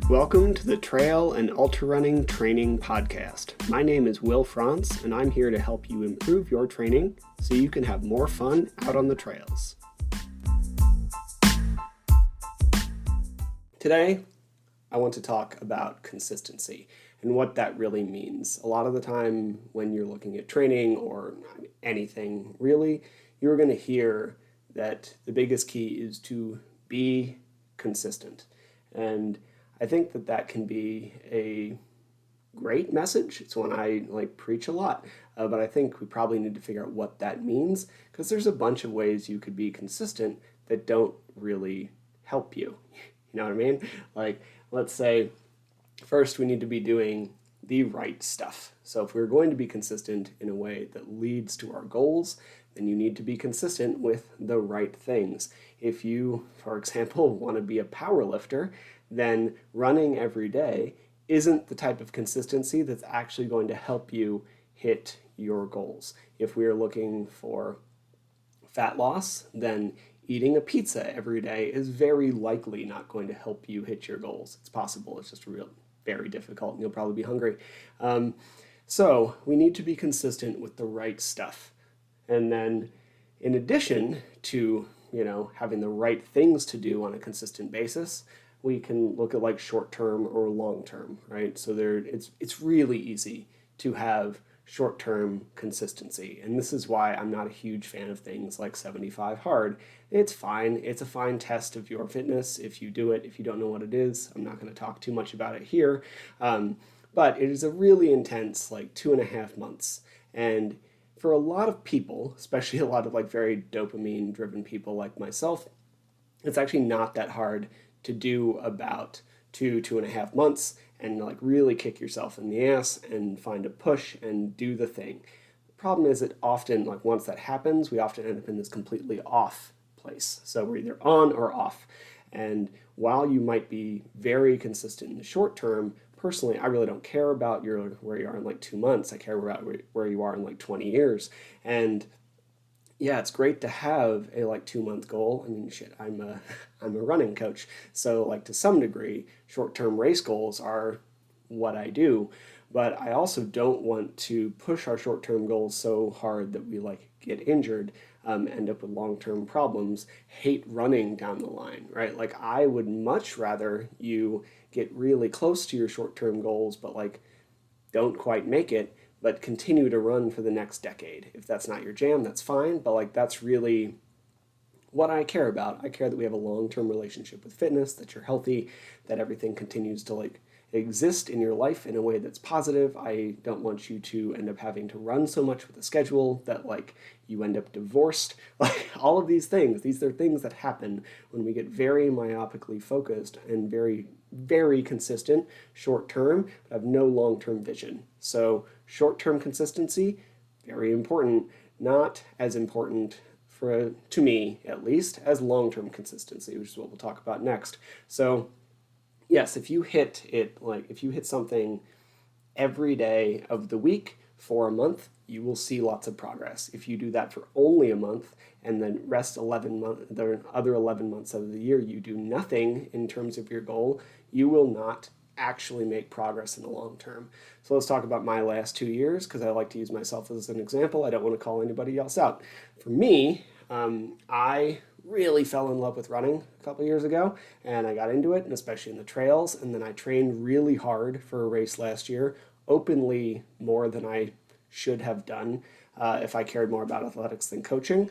Welcome to the Trail and Ultra Running Training Podcast. My name is Will Frantz, and I'm here to help you improve your training so you can have more fun out on the trails. Today, I want to talk about consistency and what that really means. A lot of the time when you're looking at training or anything really, you're going to hear that the biggest key is to be consistent. And I think that can be a great message. It's one I preach a lot, but I think we probably need to figure out what that means, because there's a bunch of ways you could be consistent that don't really help you. You know what I mean? Let's say first we need to be doing the right stuff. So if we're going to be consistent in a way that leads to our goals, then you need to be consistent with the right things. If you, for example, want to be a power lifter, then running every day isn't the type of consistency that's actually going to help you hit your goals. If we are looking for fat loss, then eating a pizza every day is very likely not going to help you hit your goals. It's possible, it's just very difficult, and you'll probably be hungry. So we need to be consistent with the right stuff. And then in addition to, having the right things to do on a consistent basis, we can look at short-term or long-term, right? So it's really easy to have short-term consistency. And this is why I'm not a huge fan of things like 75 hard. It's fine. It's a fine test of your fitness if you do it. If you don't know what it is, I'm not going to talk too much about it here. But it is a really intense 2.5 months. And for a lot of people, especially a lot of very dopamine-driven people like myself, it's actually not that hard to do about 2.5 months and really kick yourself in the ass and find a push and do the thing. The problem is that often once that happens, we often end up in this completely off place. So we're either on or off. And while you might be very consistent in the short term, personally, I really don't care about where you are in 2 months. I care about where you are in 20 years. And yeah, it's great to have a 2-month goal. I mean, I'm a running coach, so to some degree, short-term race goals are what I do. But I also don't want to push our short-term goals so hard that we get injured, end up with long-term problems, hate running down the line, right? I would much rather you get really close to your short-term goals, but don't quite make it, but continue to run for the next decade. If that's not your jam, that's fine, but that's really what I care about. I care that we have a long-term relationship with fitness, that you're healthy, that everything continues to exist in your life in a way that's positive. I don't want you to end up having to run so much with a schedule that you end up divorced. All of these things, these are things that happen when we get very myopically focused and very, very consistent short-term, but have no long-term vision. So short-term consistency, very important, not as important to me at least, as long-term consistency, which is what we'll talk about next. So yes, if you hit something every day of the week for a month, you will see lots of progress. If you do that for only a month and then the other 11 months of the year, you do nothing in terms of your goal, you will not actually make progress in the long term. So let's talk about my last 2 years, because I like to use myself as an example. I don't want to call anybody else out. For me, I really fell in love with running a couple years ago, and I got into it, and especially in the trails, and then I trained really hard for a race last year, openly more than I should have done if I cared more about athletics than coaching,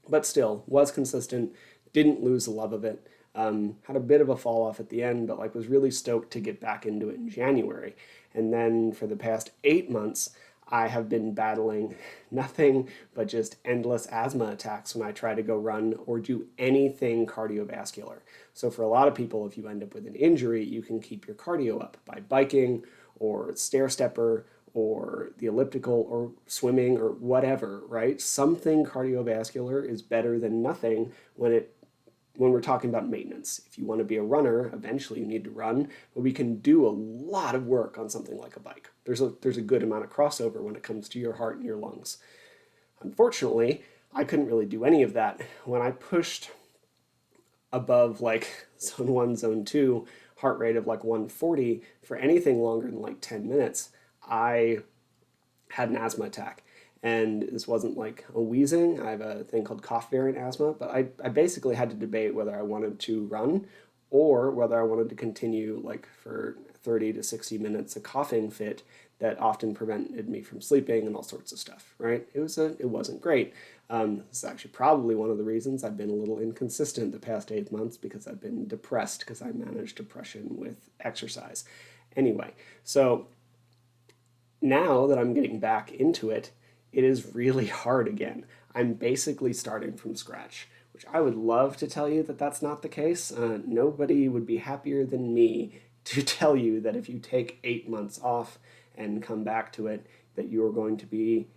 but still was consistent, didn't lose the love of it. Had a bit of a fall off at the end, but was really stoked to get back into it in January. And then for the past 8 months, I have been battling nothing but just endless asthma attacks when I try to go run or do anything cardiovascular. So for a lot of people, if you end up with an injury, you can keep your cardio up by biking or stair stepper or the elliptical or swimming or whatever, right? Something cardiovascular is better than nothing when we're talking about maintenance. If you want to be a runner, eventually you need to run, but we can do a lot of work on something like a bike. There's a good amount of crossover when it comes to your heart and your lungs. Unfortunately, I couldn't really do any of that. When I pushed above zone 1, zone 2 heart rate of like 140 for anything longer than like 10 minutes, I had an asthma attack. And this wasn't like a wheezing. I have a thing called cough variant asthma, but I basically had to debate whether I wanted to run or whether I wanted to continue like for 30 to 60 minutes a coughing fit that often prevented me from sleeping and all sorts of stuff, right? It wasn't great. This is actually probably one of the reasons I've been a little inconsistent the past 8 months, because I've been depressed because I managed depression with exercise. Anyway, so now that I'm getting back into it, it is really hard again. I'm basically starting from scratch, which I would love to tell you that that's not the case. Nobody would be happier than me to tell you that if you take 8 months off and come back to it, that you are going to be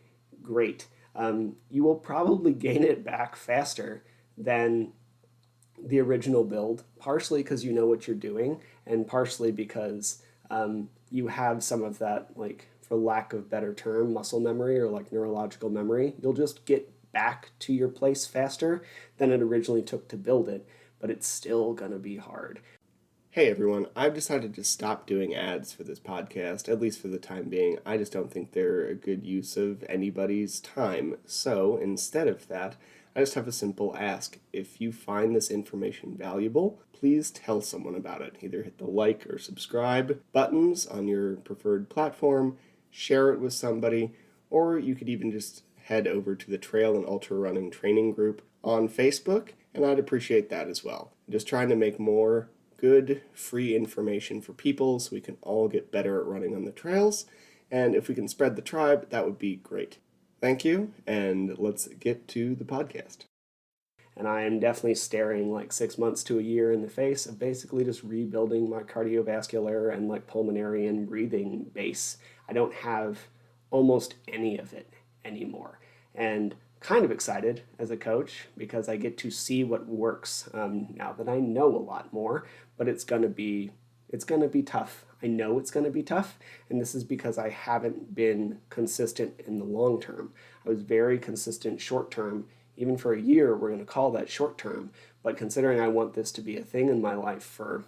great. You will probably gain it back faster than the original build, partially because you know what you're doing, and partially because you have some of that, like, for lack of better term, muscle memory or like neurological memory. You'll just get back to your place faster than it originally took to build it, but it's still gonna be hard. Hey everyone, I've decided to stop doing ads for this podcast, at least for the time being. I just don't think they're a good use of anybody's time. So instead of that, I just have a simple ask. If you find this information valuable, please tell someone about it. Either hit the like or subscribe buttons on your preferred platform, share it with somebody, or you could even just head over to the Trail and Ultra Running Training Group on Facebook, and I'd appreciate that as well. I'm just trying to make more good, free information for people so we can all get better at running on the trails, and if we can spread the tribe, that would be great. Thank you, and let's get to the podcast. And I am definitely staring like 6 months to a year in the face of basically just rebuilding my cardiovascular and like pulmonary and breathing base. I don't have almost any of it anymore. And kind of excited as a coach because I get to see what works now that I know a lot more, but it's gonna be tough. I know it's gonna be tough, and this is because I haven't been consistent in the long term. I was very consistent short term. Even for a year, we're going to call that short term. But considering I want this to be a thing in my life for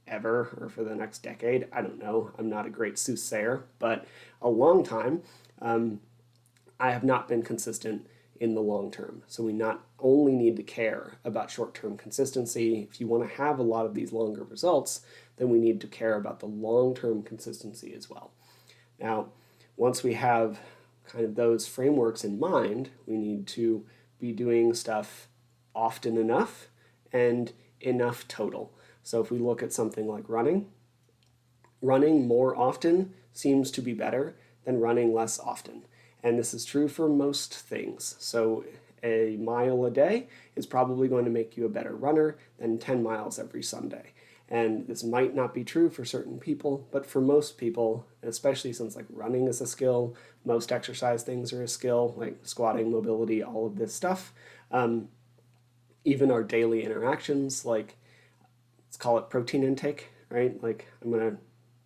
ever or for the next decade, I don't know. I'm not a great soothsayer, but a long time, I have not been consistent in the long term. So we not only need to care about short-term consistency. If you want to have a lot of these longer results, then we need to care about the long-term consistency as well. Now, once we have kind of those frameworks in mind, we need to be doing stuff often enough and enough total. So if we look at something like running more often seems to be better than running less often. And this is true for most things. So a mile a day is probably going to make you a better runner than 10 miles every Sunday. And this might not be true for certain people, but for most people, especially since like running is a skill, most exercise things are a skill, like squatting, mobility, all of this stuff. Even our daily interactions, like let's call it protein intake, right? Like I'm gonna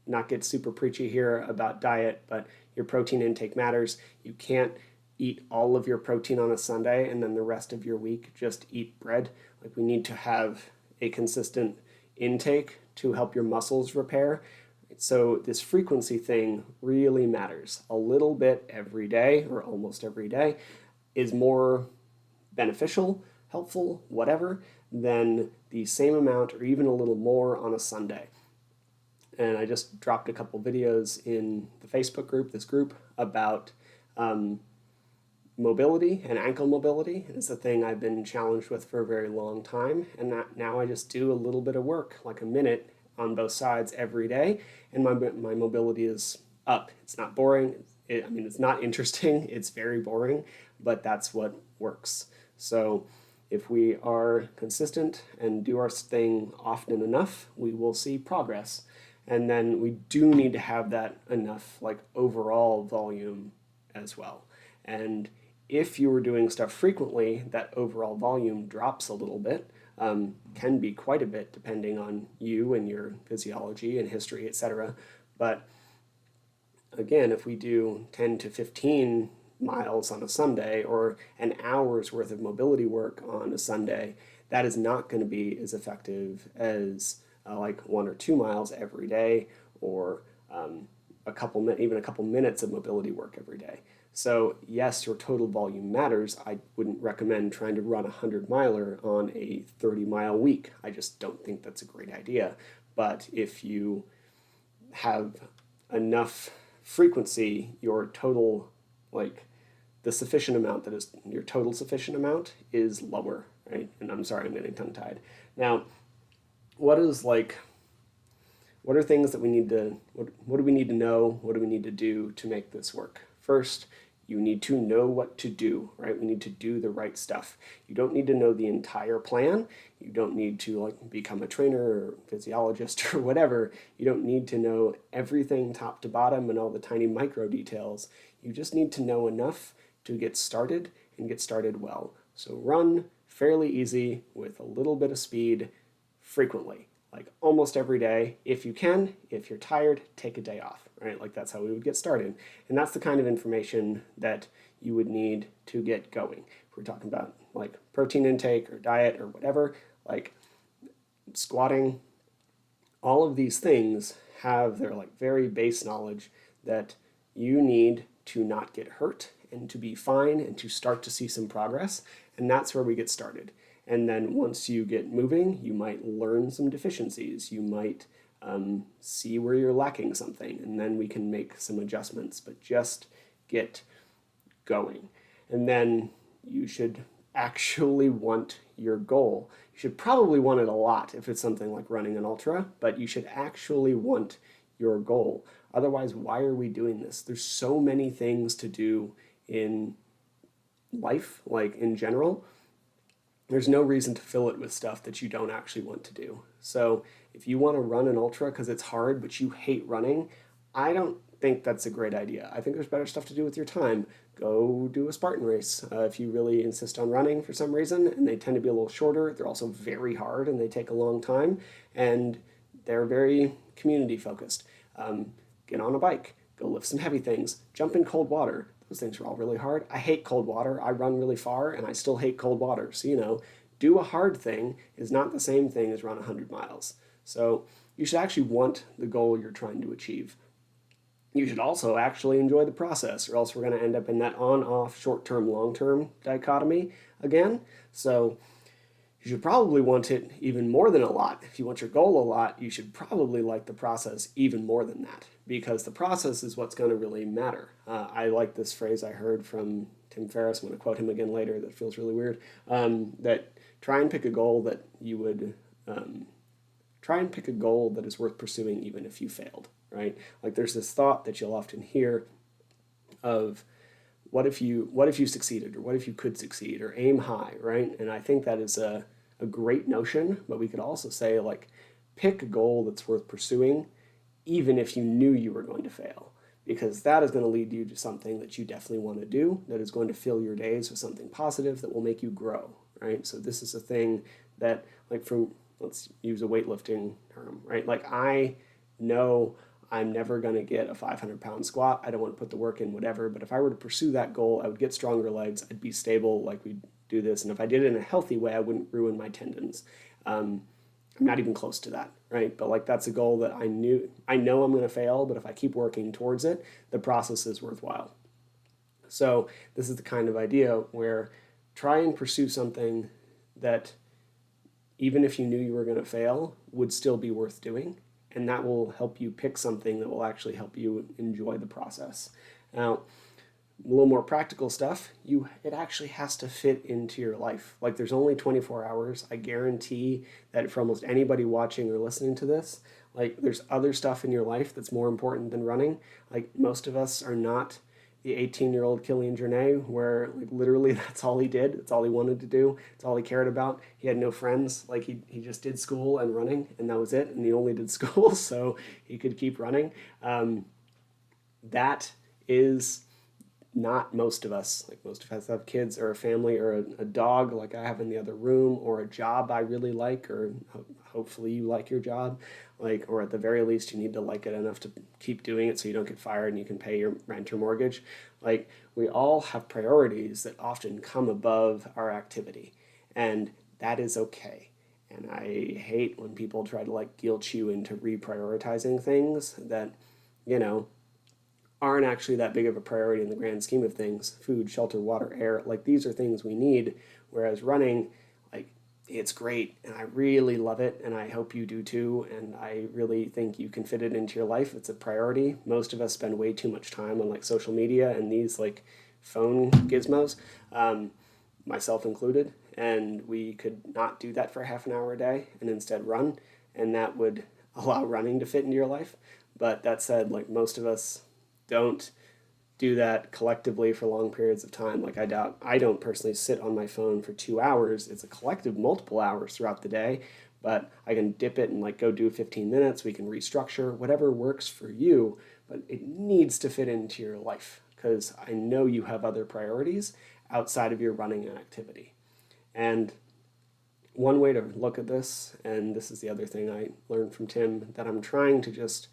not get super preachy here about diet, but your protein intake matters. You can't eat all of your protein on a Sunday and then the rest of your week just eat bread. Like we need to have a consistent intake to help your muscles repair. So this frequency thing really matters. A little bit every day or almost every day is more beneficial, helpful, whatever, than the same amount or even a little more on a Sunday. And I just dropped a couple videos in the Facebook group, this group, about mobility and ankle mobility. It's a thing I've been challenged with for a very long time, and now I just do a little bit of work, like a minute on both sides every day, and my mobility is up. It's not boring. It's not interesting. It's very boring, but that's what works. So if we are consistent and do our thing often enough, we will see progress. And then we do need to have that enough like overall volume as well. And if you were doing stuff frequently, that overall volume drops a little bit, can be quite a bit depending on you and your physiology and history, etc. But again, if we do 10 to 15 miles on a Sunday or an hour's worth of mobility work on a Sunday, that is not going to be as effective as like 1 or 2 miles every day, or even a couple minutes of mobility work every day. So yes, your total volume matters. I wouldn't recommend trying to run a 100-miler on a 30-mile week. I just don't think that's a great idea. But if you have enough frequency, your total, like the sufficient amount that is your total sufficient amount is lower, right? And I'm sorry, I'm getting tongue tied. Now, what is like, what are things that we need to, what do we need to know? What do we need to do to make this work? First, you need to know what to do, right? We need to do the right stuff. You don't need to know the entire plan. You don't need to like become a trainer or physiologist or whatever. You don't need to know everything top to bottom and all the tiny micro details. You just need to know enough to get started and get started well. So run fairly easy with a little bit of speed frequently, like almost every day. If you can, if you're tired, take a day off, right? Like that's how we would get started. And that's the kind of information that you would need to get going. If we're talking about like protein intake or diet or whatever, like squatting, all of these things have their like very base knowledge that you need to not get hurt and to be fine and to start to see some progress. And that's where we get started. And then once you get moving, you might learn some deficiencies. You might see where you're lacking something, and then we can make some adjustments, but just get going. And then you should actually want your goal. You should probably want it a lot if it's something like running an ultra, but you should actually want your goal. Otherwise, why are we doing this? There's so many things to do in life, like in general. There's no reason to fill it with stuff that you don't actually want to do. So if you want to run an ultra because it's hard, but you hate running, I don't think that's a great idea. I think there's better stuff to do with your time. Go do a Spartan race if you really insist on running for some reason, and they tend to be a little shorter. They're also very hard and they take a long time, and they're very community focused. Get on a bike, go lift some heavy things, jump in cold water. Those things are all really hard. I hate cold water. I run really far and I still hate cold water. So, do a hard thing is not the same thing as run 100 miles. So you should actually want the goal you're trying to achieve. You should also actually enjoy the process, or else we're going to end up in that on-off, short-term, long-term dichotomy again. So you should probably want it even more than a lot. If you want your goal a lot, you should probably like the process even more than that, because the process is what's going to really matter. I like this phrase I heard from Tim Ferriss. I'm going to quote him again later. That feels really weird. That try and pick a goal that you would try and pick a goal that is worth pursuing even if you failed, right? Like there's this thought that you'll often hear of what if you succeeded, or what if you could succeed, or aim high, right? And I think that is a great notion, but we could also say like pick a goal that's worth pursuing even if you knew you were going to fail, because that is going to lead you to something that you definitely want to do, that is going to fill your days with something positive that will make you grow, right? So this is a thing that, like, from, let's use a weightlifting term, right? Like I know I'm never going to get a 500-pound squat. I don't want to put the work in, whatever. But if I were to pursue that goal, I would get stronger legs. I'd be stable, like we'd do this. And if I did it in a healthy way, I wouldn't ruin my tendons. I'm not even close to that, right? But like that's a goal that I know I'm going to fail, but if I keep working towards it, the process is worthwhile. So this is the kind of idea where try and pursue something that even if you knew you were going to fail, would still be worth doing. And that will help you pick something that will actually help you enjoy the process. Now, a little more practical stuff, it actually has to fit into your life. Like there's only 24 hours. I guarantee that for almost anybody watching or listening to this, like there's other stuff in your life that's more important than running. Like most of us are not the 18-year-old Kilian Jornet, where like literally that's all he did. That's all he wanted to do. It's all he cared about. He had no friends. Like he just did school and running, and that was it. And he only did school, so he could keep running. That is not most of us. Like most of us have kids or a family or a dog like I have in the other room, or a job I really like, or hopefully you like your job, like, or at the very least you need to like it enough to keep doing it so you don't get fired and you can pay your rent or mortgage. Like we all have priorities that often come above our activity, and that is okay. And I hate when people try to like guilt you into reprioritizing things that, you know, aren't actually that big of a priority in the grand scheme of things. Food, shelter, water, air, like these are things we need. Whereas running, like it's great and I really love it and I hope you do too. And I really think you can fit it into your life. It's a priority. Most of us spend way too much time on like social media and these like phone gizmos, myself included. And we could not do that for half an hour a day and instead run. And that would allow running to fit into your life. But that said, like most of us don't do that collectively for long periods of time. Like I don't personally sit on my phone for 2 hours. It's a collective multiple hours throughout the day, but I can dip it and like go do 15 minutes. We can restructure whatever works for you, but it needs to fit into your life because I know you have other priorities outside of your running activity. And one way to look at this, and this is the other thing I learned from Tim, that I'm trying to just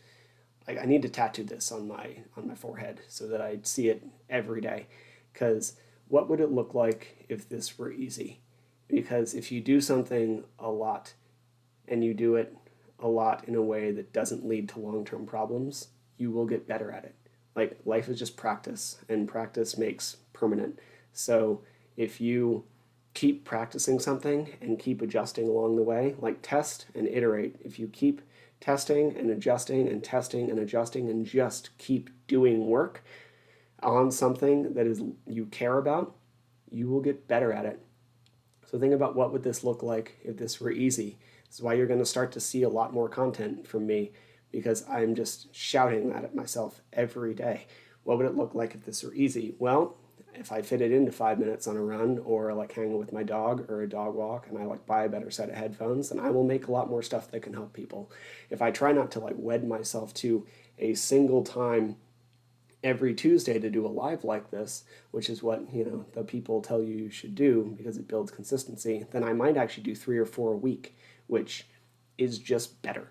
like I need to tattoo this on my forehead so that I see it every day. Because what would it look like if this were easy? Because if you do something a lot and you do it a lot in a way that doesn't lead to long-term problems, you will get better at it. Like life is just practice, and practice makes permanent. So if you keep practicing something and keep adjusting along the way, like test and iterate. If you keep testing and adjusting and testing and adjusting and just keep doing work on something that is you care about, you will get better at it. So think about what would this look like if this were easy. This is why you're going to start to see a lot more content from me because I'm just shouting that at myself every day. What would it look like if this were easy? Well, if I fit it into 5 minutes on a run or like hanging with my dog or a dog walk and I like buy a better set of headphones, then I will make a lot more stuff that can help people. If I try not to like wed myself to a single time every Tuesday to do a live like this, which is what, the people tell you should do because it builds consistency, then I might actually do 3 or 4 a week, which is just better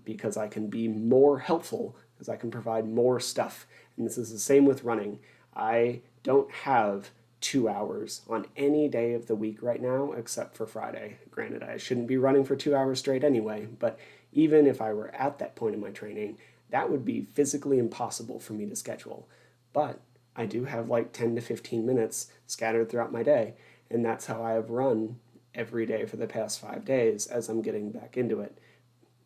because I can be more helpful because I can provide more stuff. And this is the same with running. I don't have 2 hours on any day of the week right now except for Friday. Granted, I shouldn't be running for 2 hours straight anyway, but even if I were at that point in my training, that would be physically impossible for me to schedule. But I do have like 10 to 15 minutes scattered throughout my day, and that's how I have run every day for the past 5 days as I'm getting back into it.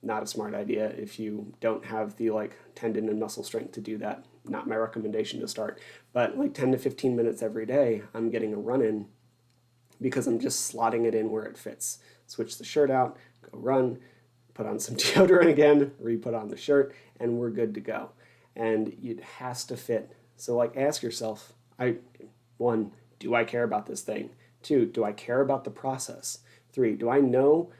Not a smart idea if you don't have the like tendon and muscle strength to do that. Not my recommendation to start, but like 10 to 15 minutes every day, I'm getting a run in because I'm just slotting it in where it fits. Switch the shirt out, go run, put on some deodorant again, re-put on the shirt, and we're good to go. And it has to fit. So like ask yourself, one, do I care about this thing? 2, do I care about the process? 3, do I know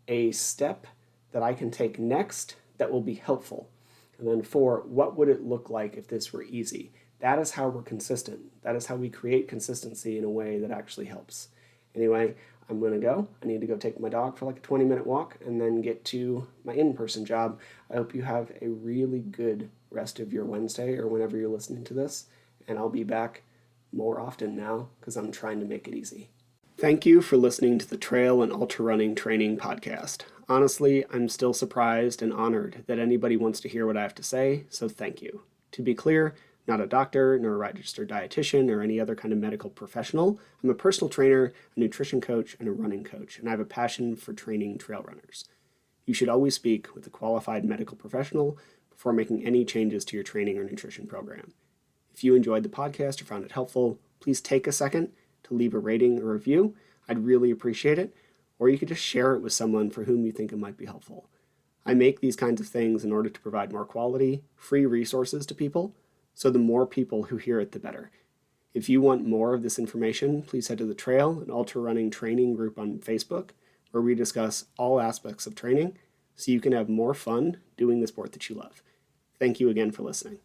a step that I can take next that will be helpful? And then 4, what would it look like if this were easy? That is how we're consistent. That is how we create consistency in a way that actually helps. Anyway, I'm going to go. I need to go take my dog for like a 20-minute walk and then get to my in-person job. I hope you have a really good rest of your Wednesday or whenever you're listening to this. And I'll be back more often now because I'm trying to make it easy. Thank you for listening to the Trail and Ultra Running Training Podcast. Honestly, I'm still surprised and honored that anybody wants to hear what I have to say, so thank you. To be clear, not a doctor, nor a registered dietitian, or any other kind of medical professional. I'm a personal trainer, a nutrition coach, and a running coach, and I have a passion for training trail runners. You should always speak with a qualified medical professional before making any changes to your training or nutrition program. If you enjoyed the podcast or found it helpful, please take a second to leave a rating or review. I'd really appreciate it. Or you could just share it with someone for whom you think it might be helpful. I make these kinds of things in order to provide more quality, free resources to people, so the more people who hear it, the better. If you want more of this information, please head to the Trail and Ultra Running Training group on Facebook, where we discuss all aspects of training so you can have more fun doing the sport that you love. Thank you again for listening.